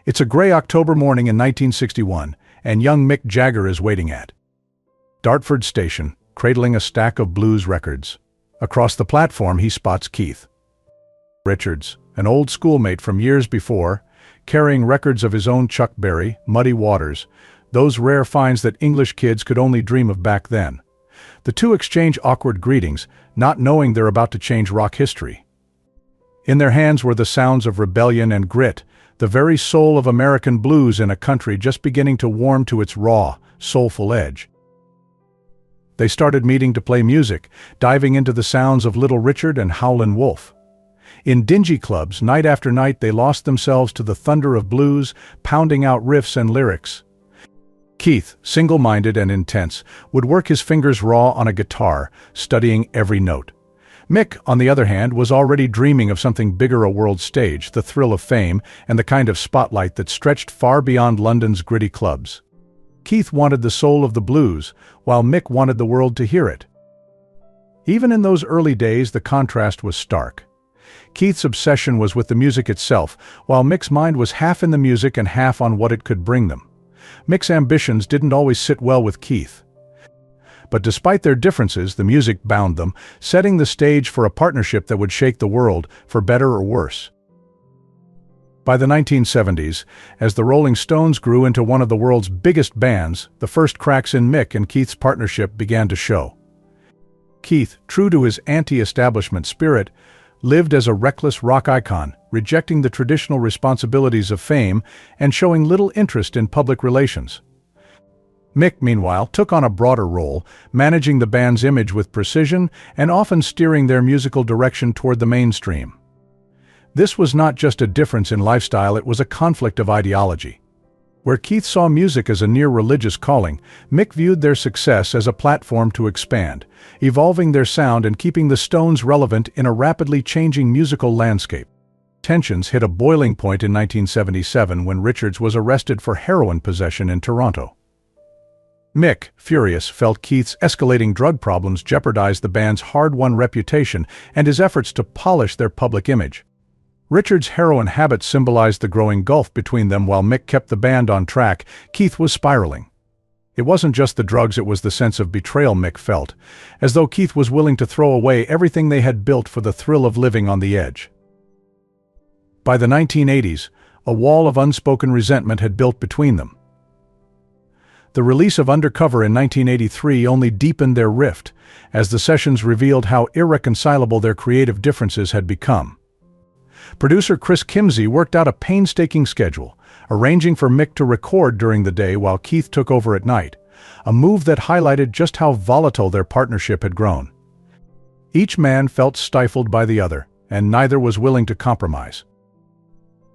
It's a gray October morning in 1961, and young Mick Jagger is waiting at Dartford Station, cradling a stack of blues records. Across the platform he spots Keith Richards, an old schoolmate from years before, carrying records of his own Chuck Berry, Muddy Waters, those rare finds that English kids could only dream of back then. The two exchange awkward greetings, not knowing they're about to change rock history. In their hands were the sounds of rebellion and grit, the very soul of American blues in a country just beginning to warm to its raw, soulful edge. They started meeting to play music, diving into the sounds of Little Richard and Howlin' Wolf. In dingy clubs, night after night they lost themselves to the thunder of blues, pounding out riffs and lyrics. Keith, single-minded and intense, would work his fingers raw on a guitar, studying every note. Mick, on the other hand, was already dreaming of something bigger: a world stage, the thrill of fame, and the kind of spotlight that stretched far beyond London's gritty clubs. Keith wanted the soul of the blues, while Mick wanted the world to hear it. Even in those early days, the contrast was stark. Keith's obsession was with the music itself, while Mick's mind was half in the music and half on what it could bring them. Mick's ambitions didn't always sit well with Keith. But despite their differences, the music bound them, setting the stage for a partnership that would shake the world, for better or worse. By the 1970s, as the Rolling Stones grew into one of the world's biggest bands, the first cracks in Mick and Keith's partnership began to show. Keith, true to his anti-establishment spirit, lived as a reckless rock icon, rejecting the traditional responsibilities of fame and showing little interest in public relations. Mick, meanwhile, took on a broader role, managing the band's image with precision and often steering their musical direction toward the mainstream. This was not just a difference in lifestyle, it was a conflict of ideology. Where Keith saw music as a near-religious calling, Mick viewed their success as a platform to expand, evolving their sound and keeping the Stones relevant in a rapidly changing musical landscape. Tensions hit a boiling point in 1977 when Richards was arrested for heroin possession in Toronto. Mick, furious, felt Keith's escalating drug problems jeopardized the band's hard-won reputation and his efforts to polish their public image. Richards' heroin habit symbolized the growing gulf between them. While Mick kept the band on track, Keith was spiraling. It wasn't just the drugs, it was the sense of betrayal Mick felt, as though Keith was willing to throw away everything they had built for the thrill of living on the edge. By the 1980s, a wall of unspoken resentment had built between them. The release of Undercover in 1983 only deepened their rift, as the sessions revealed how irreconcilable their creative differences had become. Producer Chris Kimsey worked out a painstaking schedule, arranging for Mick to record during the day while Keith took over at night, a move that highlighted just how volatile their partnership had grown. Each man felt stifled by the other, and neither was willing to compromise.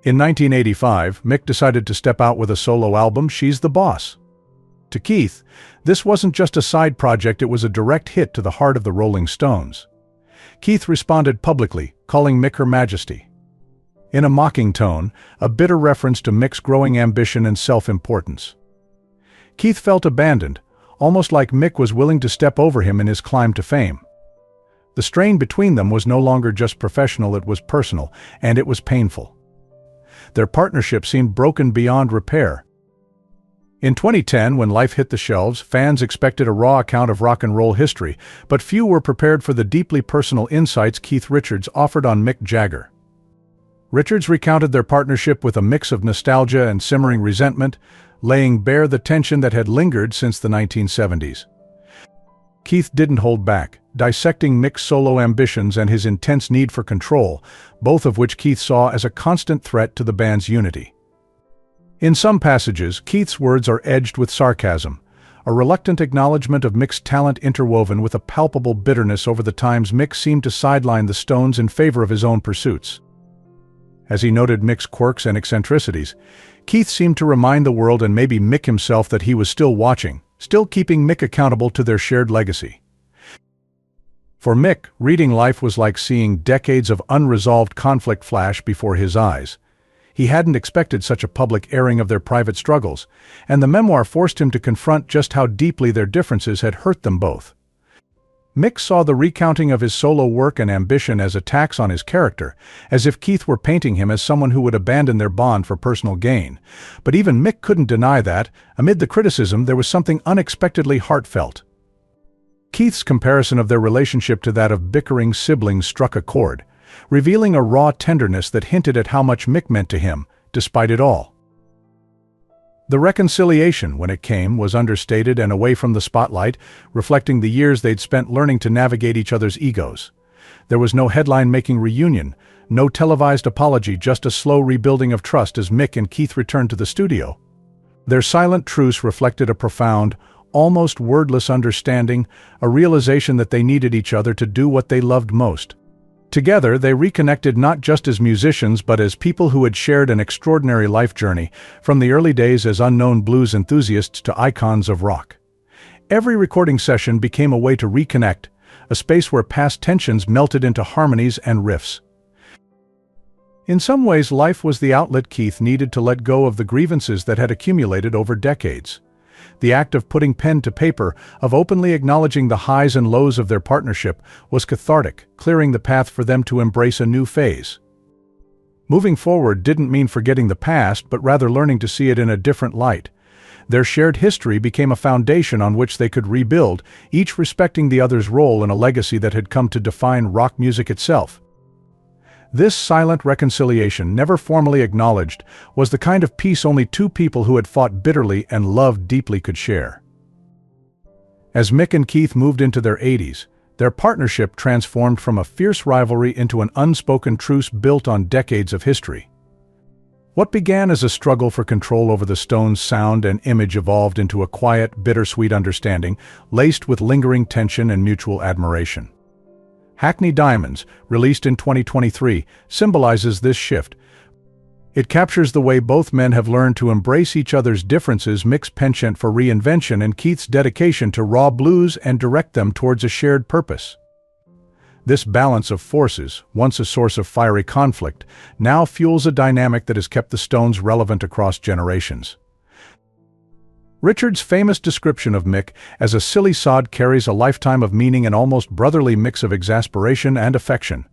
In 1985, Mick decided to step out with a solo album, She's the Boss. To Keith, this wasn't just a side project, it was a direct hit to the heart of the Rolling Stones. Keith responded publicly, calling Mick Her Majesty. In a mocking tone, a bitter reference to Mick's growing ambition and self-importance. Keith felt abandoned, almost like Mick was willing to step over him in his climb to fame. The strain between them was no longer just professional, it was personal, and it was painful. Their partnership seemed broken beyond repair. In 2010, when life hit the shelves, fans expected a raw account of rock and roll history, but few were prepared for the deeply personal insights Keith Richards offered on Mick Jagger. Richards recounted their partnership with a mix of nostalgia and simmering resentment, laying bare the tension that had lingered since the 1970s. Keith didn't hold back, dissecting Mick's solo ambitions and his intense need for control, both of which Keith saw as a constant threat to the band's unity. In some passages, Keith's words are edged with sarcasm, a reluctant acknowledgement of Mick's talent interwoven with a palpable bitterness over the times Mick seemed to sideline the Stones in favor of his own pursuits. As he noted Mick's quirks and eccentricities, Keith seemed to remind the world and maybe Mick himself that he was still watching, still keeping Mick accountable to their shared legacy. For Mick, reading life was like seeing decades of unresolved conflict flash before his eyes. He hadn't expected such a public airing of their private struggles, and the memoir forced him to confront just how deeply their differences had hurt them both. Mick saw the recounting of his solo work and ambition as attacks on his character, as if Keith were painting him as someone who would abandon their bond for personal gain. But even Mick couldn't deny that, amid the criticism, there was something unexpectedly heartfelt. Keith's comparison of their relationship to that of bickering siblings struck a chord, revealing a raw tenderness that hinted at how much Mick meant to him, despite it all. The reconciliation, when it came, was understated and away from the spotlight, reflecting the years they'd spent learning to navigate each other's egos. There was no headline-making reunion, no televised apology, just a slow rebuilding of trust as Mick and Keith returned to the studio. Their silent truce reflected a profound, almost wordless understanding, a realization that they needed each other to do what they loved most. Together, they reconnected not just as musicians but as people who had shared an extraordinary life journey, from the early days as unknown blues enthusiasts to icons of rock. Every recording session became a way to reconnect, a space where past tensions melted into harmonies and riffs. In some ways, life was the outlet Keith needed to let go of the grievances that had accumulated over decades. The act of putting pen to paper, of openly acknowledging the highs and lows of their partnership, was cathartic, clearing the path for them to embrace a new phase. Moving forward didn't mean forgetting the past, but rather learning to see it in a different light. Their shared history became a foundation on which they could rebuild, each respecting the other's role in a legacy that had come to define rock music itself. This silent reconciliation, never formally acknowledged, was the kind of peace only two people who had fought bitterly and loved deeply could share. As Mick and Keith moved into their 80s, their partnership transformed from a fierce rivalry into an unspoken truce built on decades of history. What began as a struggle for control over the Stones' sound and image evolved into a quiet, bittersweet understanding, laced with lingering tension and mutual admiration. Hackney Diamonds, released in 2023, symbolizes this shift. It captures the way both men have learned to embrace each other's differences, Mick's penchant for reinvention and Keith's dedication to raw blues, and direct them towards a shared purpose. This balance of forces, once a source of fiery conflict, now fuels a dynamic that has kept the Stones relevant across generations. Richard's famous description of Mick as a silly sod carries a lifetime of meaning, an almost brotherly mix of exasperation and affection.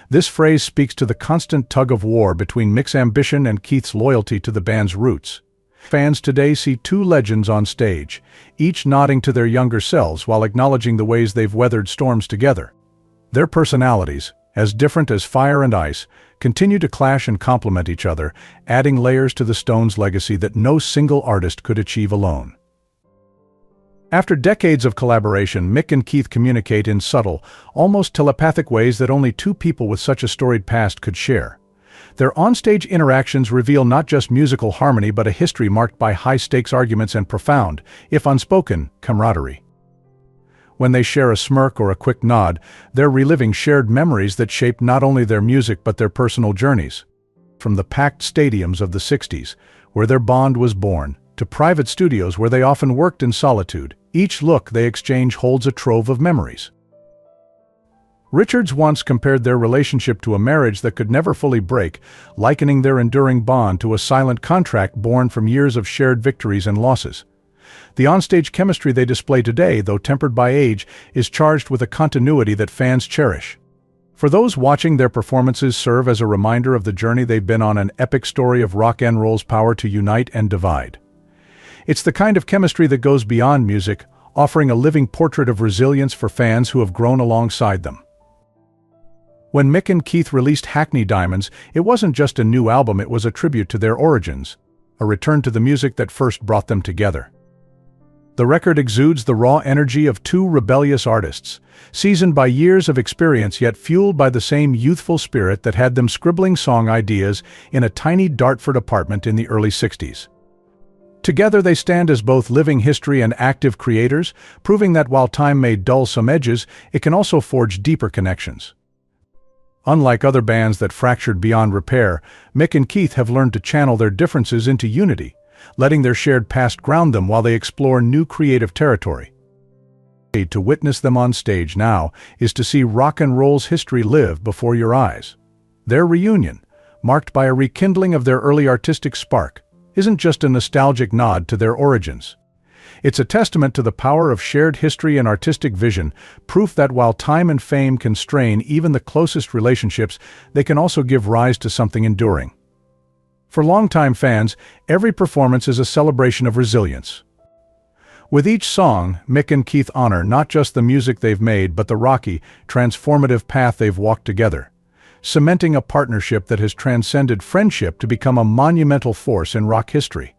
This phrase speaks to the constant tug-of-war between Mick's ambition and Keith's loyalty to the band's roots. Fans today see two legends on stage, each nodding to their younger selves while acknowledging the ways they've weathered storms together. Their personalities, as different as fire and ice, continue to clash and complement each other, adding layers to the Stones' legacy that no single artist could achieve alone. After decades of collaboration, Mick and Keith communicate in subtle, almost telepathic ways that only two people with such a storied past could share. Their onstage interactions reveal not just musical harmony but a history marked by high-stakes arguments and profound, if unspoken, camaraderie. When they share a smirk or a quick nod, they're reliving shared memories that shaped not only their music but their personal journeys. From the packed stadiums of the 60s, where their bond was born, to private studios where they often worked in solitude, each look they exchange holds a trove of memories. Richards once compared their relationship to a marriage that could never fully break, likening their enduring bond to a silent contract born from years of shared victories and losses. The onstage chemistry they display today, though tempered by age, is charged with a continuity that fans cherish. For those watching, their performances serve as a reminder of the journey they've been on, an epic story of rock and roll's power to unite and divide. It's the kind of chemistry that goes beyond music, offering a living portrait of resilience for fans who have grown alongside them. When Mick and Keith released Hackney Diamonds, it wasn't just a new album, it was a tribute to their origins, a return to the music that first brought them together. The record exudes the raw energy of two rebellious artists, seasoned by years of experience yet fueled by the same youthful spirit that had them scribbling song ideas in a tiny Dartford apartment in the early 60s. Together they stand as both living history and active creators, proving that while time may dull some edges, it can also forge deeper connections. Unlike other bands that fractured beyond repair, Mick and Keith have learned to channel their differences into unity, letting their shared past ground them while they explore new creative territory. To witness them on stage now is to see rock and roll's history live before your eyes. Their reunion, marked by a rekindling of their early artistic spark, isn't just a nostalgic nod to their origins. It's a testament to the power of shared history and artistic vision, proof that while time and fame can strain even the closest relationships, they can also give rise to something enduring. For longtime fans, every performance is a celebration of resilience. With each song, Mick and Keith honor not just the music they've made, but the rocky, transformative path they've walked together, cementing a partnership that has transcended friendship to become a monumental force in rock history.